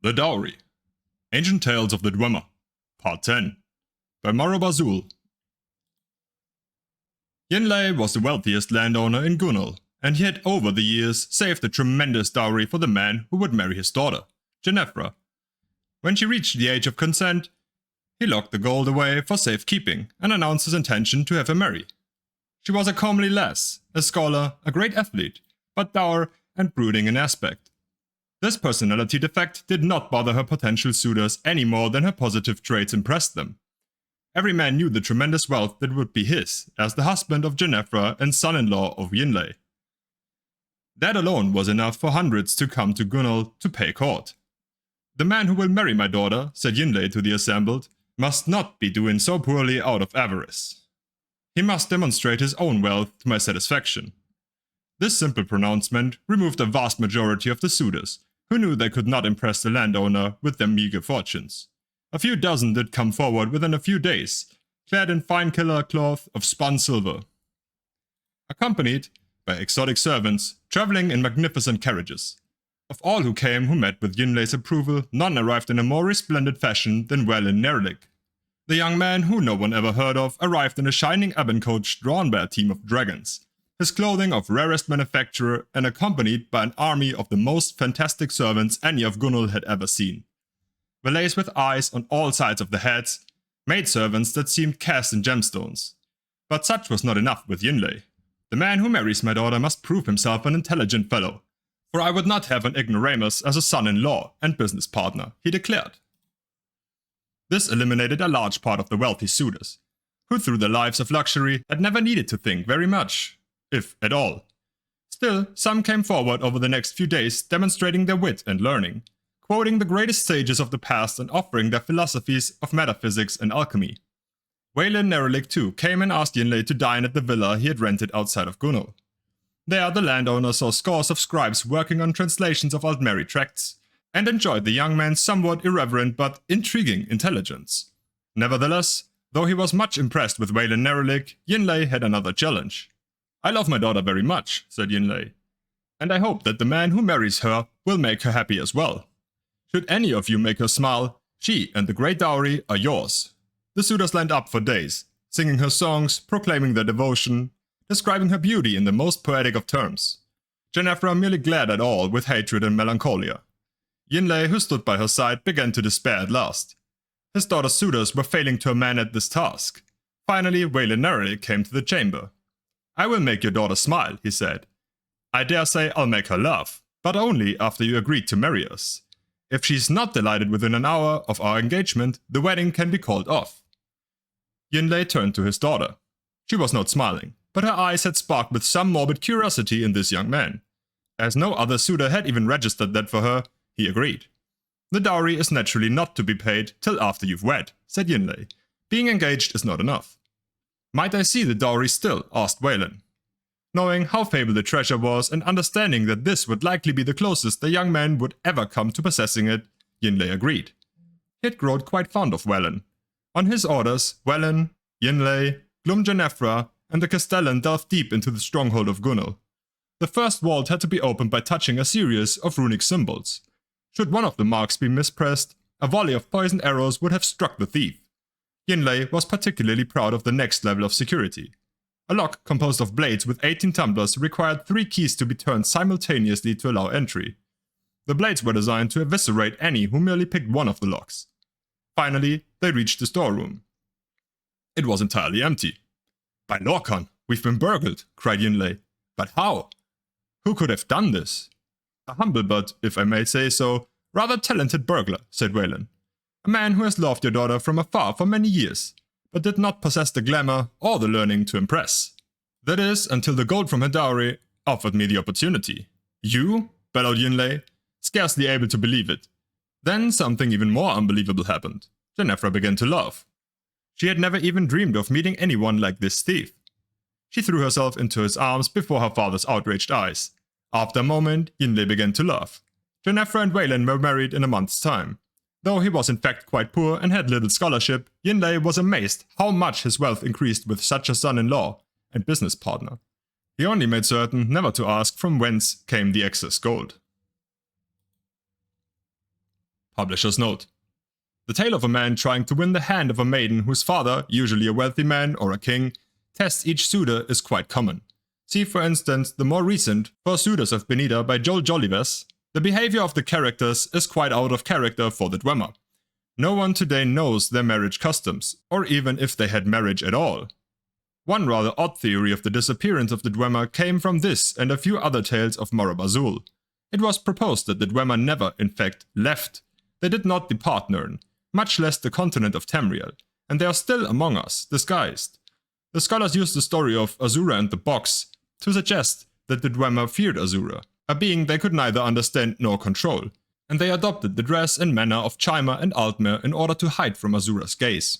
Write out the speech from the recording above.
The Dowry. Ancient Tales of the Dwemer Part 10 by Azul. Yinlei was the wealthiest landowner in Gunnel, and he had over the years saved a tremendous dowry for the man who would marry his daughter, Jenefra. When she reached the age of consent, he locked the gold away for safekeeping and announced his intention to have her marry. She was a comely lass, a scholar, a great athlete, but dour and brooding in aspect. This personality defect did not bother her potential suitors any more than her positive traits impressed them. Every man knew the tremendous wealth that would be his as the husband of Jenefra and son-in-law of Yinlei. That alone was enough for hundreds to come to Gunnel to pay court. "The man who will marry my daughter," said Yinlei to the assembled, "must not be doing so poorly out of avarice. He must demonstrate his own wealth to my satisfaction." This simple pronouncement removed a vast majority of the suitors, who knew they could not impress the landowner with their meager fortunes. A few dozen did come forward within a few days, clad in fine killer cloth of spun silver, accompanied by exotic servants traveling in magnificent carriages. Of all who came who met with Yinlei's approval, none arrived in a more resplendent fashion than Wellen Nerlich. The young man, who no one ever heard of, arrived in a shining ebon coach drawn by a team of dragons, his clothing of rarest manufacture and accompanied by an army of the most fantastic servants any of Gunnel had ever seen. Valets with eyes on all sides of the heads, maidservants that seemed cast in gemstones. But such was not enough with Yinlei. "The man who marries my daughter must prove himself an intelligent fellow, for I would not have an ignoramus as a son-in-law and business partner," he declared. This eliminated a large part of the wealthy suitors, who through their lives of luxury had never needed to think very much, if at all. Still, some came forward over the next few days demonstrating their wit and learning, quoting the greatest sages of the past and offering their philosophies of metaphysics and alchemy. Wayland Nerlich too came and asked Yinlei to dine at the villa he had rented outside of Gunnel. There the landowner saw scores of scribes working on translations of Altmeri tracts, and enjoyed the young man's somewhat irreverent but intriguing intelligence. Nevertheless, though he was much impressed with Wayland Nerlich, Yinlei had another challenge. "I love my daughter very much," said Yinlei, "and I hope that the man who marries her will make her happy as well. Should any of you make her smile, she and the great dowry are yours." The suitors lined up for days, singing her songs, proclaiming their devotion, describing her beauty in the most poetic of terms. Jenefra merely glared at all with hatred and melancholia. Yinlei, who stood by her side, began to despair at last. His daughter's suitors were failing to a man at this task. Finally, Wayland Nerlich came to the chamber. "I will make your daughter smile," he said. "I dare say I'll make her laugh, but only after you agree to marry us. If she's not delighted within an hour of our engagement, the wedding can be called off." Yinlei turned to his daughter. She was not smiling, but her eyes had sparked with some morbid curiosity in this young man. As no other suitor had even registered that for her, he agreed. "The dowry is naturally not to be paid till after you've wed," said Yinlei. "Being engaged is not enough." "Might I see the dowry still?" asked Wayland. Knowing how fabled the treasure was and understanding that this would likely be the closest the young man would ever come to possessing it, Yinlei agreed. He had grown quite fond of Wellen. On his orders, Wellen, Yinlei, Glum Jenefra, and the Castellan delved deep into the stronghold of Gunnel. The first vault had to be opened by touching a series of runic symbols. Should one of the marks be mispressed, a volley of poisoned arrows would have struck the thief. Yinlei was particularly proud of the next level of security. A lock composed of blades with 18 tumblers required 3 keys to be turned simultaneously to allow entry. The blades were designed to eviscerate any who merely picked one of the locks. Finally, they reached the storeroom. It was entirely empty. "By Lorcan, we've been burgled," cried Yinlei. "But how? Who could have done this?" "A humble but, if I may say so, rather talented burglar," said Wayland. "A man who has loved your daughter from afar for many years, but did not possess the glamour or the learning to impress. That is, until the gold from her dowry offered me the opportunity." "You?" bellowed Yinlei, scarcely able to believe it. Then something even more unbelievable happened. Jenefra began to laugh. She had never even dreamed of meeting anyone like this thief. She threw herself into his arms before her father's outraged eyes. After a moment, Yinlei began to laugh. Jenefra and Wayland were married in a month's time. Though he was in fact quite poor and had little scholarship, Yinlei was amazed how much his wealth increased with such a son-in-law and business partner. He only made certain never to ask from whence came the excess gold. Publisher's note. The tale of a man trying to win the hand of a maiden whose father, usually a wealthy man or a king, tests each suitor is quite common. See for instance the more recent Four Suitors of Benita by Joel Jolivas. The behavior of the characters is quite out of character for the Dwemer. No one today knows their marriage customs, or even if they had marriage at all. One rather odd theory of the disappearance of the Dwemer came from this and a few other tales of Morab Azul. It was proposed that the Dwemer never, in fact, left. They did not depart Nirn, much less the continent of Tamriel, and they are still among us, disguised. The scholars use the story of Azura and the Box to suggest that the Dwemer feared Azura, a being they could neither understand nor control, and they adopted the dress and manner of Chimer and Altmer in order to hide from Azura's gaze.